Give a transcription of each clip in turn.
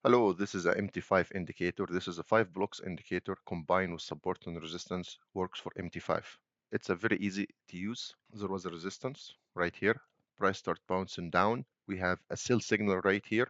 Hello, this is a MT5 indicator. This is a 5 blocks indicator combined with support and resistance, works for MT5. It's a very easy to use. There was a resistance right here. Price start bouncing down. We have a sell signal right here.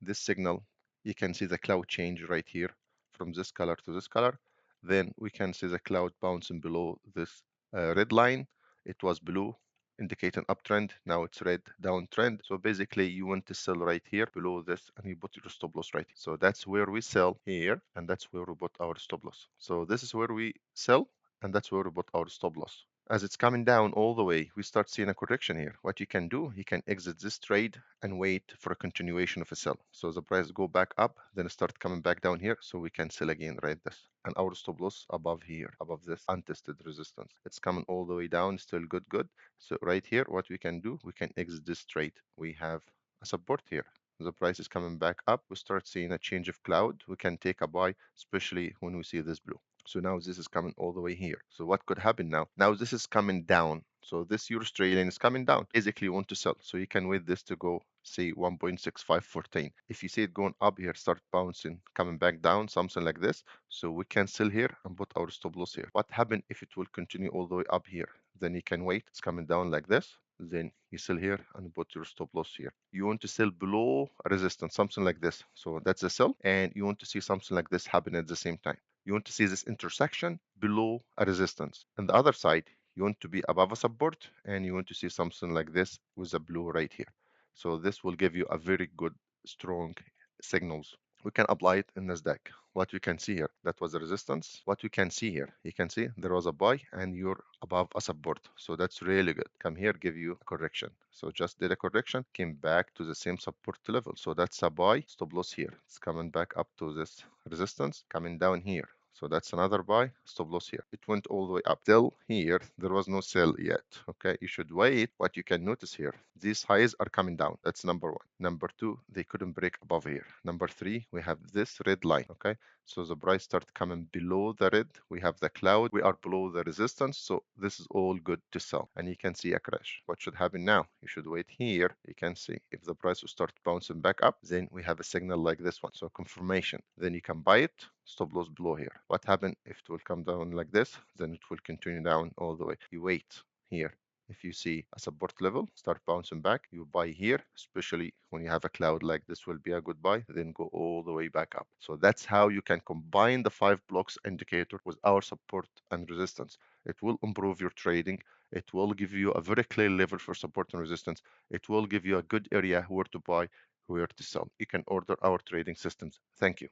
This signal, you can see the cloud change right here from this color to this color. Then we can see the cloud bouncing below this red line. It was blue, indicating uptrend. Now it's red downtrend. So basically you want to sell right here below this and you put your stop loss right here. So that's where we sell here and that's where we put our stop loss. So this is where we sell and that's where we put our stop loss. As it's coming down all the way, we start seeing a correction here. What you can do, you can exit this trade and wait for a continuation of a sell. So the price go back up, then start coming back down here, so we can sell again right this. And our stop loss above here, above this untested resistance. It's coming all the way down, still good. So right here, what we can do, we can exit this trade. We have a support here. The price is coming back up. We start seeing a change of cloud. We can take a buy, especially when we see this blue. So now this is coming all the way here. So what could happen now? Now this is coming down. So this Euro Australian is coming down. Basically, you want to sell. So you can wait this to go, say 1.6514. If you see it going up here, start bouncing, coming back down, something like this. So we can sell here and put our stop loss here. What happen if it will continue all the way up here? Then you can wait. It's coming down like this. Then you sell here and put your stop loss here. You want to sell below a resistance, something like this. So that's a sell. And you want to see something like this happen at the same time. You want to see this intersection below a resistance. On the other side, you want to be above a support and you want to see something like this with a blue right here. So this will give you a very good, strong signals. We can apply it in Nasdaq. What you can see here, that was a resistance. What you can see here, you can see there was a buy and you're above a support. So that's really good. Come here, give you a correction. So just did a correction, came back to the same support level. So that's a buy, stop loss here. It's coming back up to this resistance, coming down here. So that's another buy, stop loss here. It went all the way up till here. There was no sell yet. Okay, you should wait. What you can notice here, these highs are coming down. That's number one. Number two, they couldn't break above here. Number three, we have this red line. Okay, so the price start coming below the red. We have the cloud. We are below the resistance. So this is all good to sell. And you can see a crash. What should happen now? You should wait here. You can see if the price will start bouncing back up, then we have a signal like this one. So confirmation. Then you can buy it. Stop loss below here. What happened if it will come down like this? Then it will continue down all the way. You wait here. If you see a support level, start bouncing back, you buy here, especially when you have a cloud like this will be a good buy, then go all the way back up. So that's how you can combine the 5 blocks indicator with our support and resistance. It will improve your trading. It will give you a very clear level for support and resistance. It will give you a good area where to buy, where to sell. You can order our trading systems. Thank you.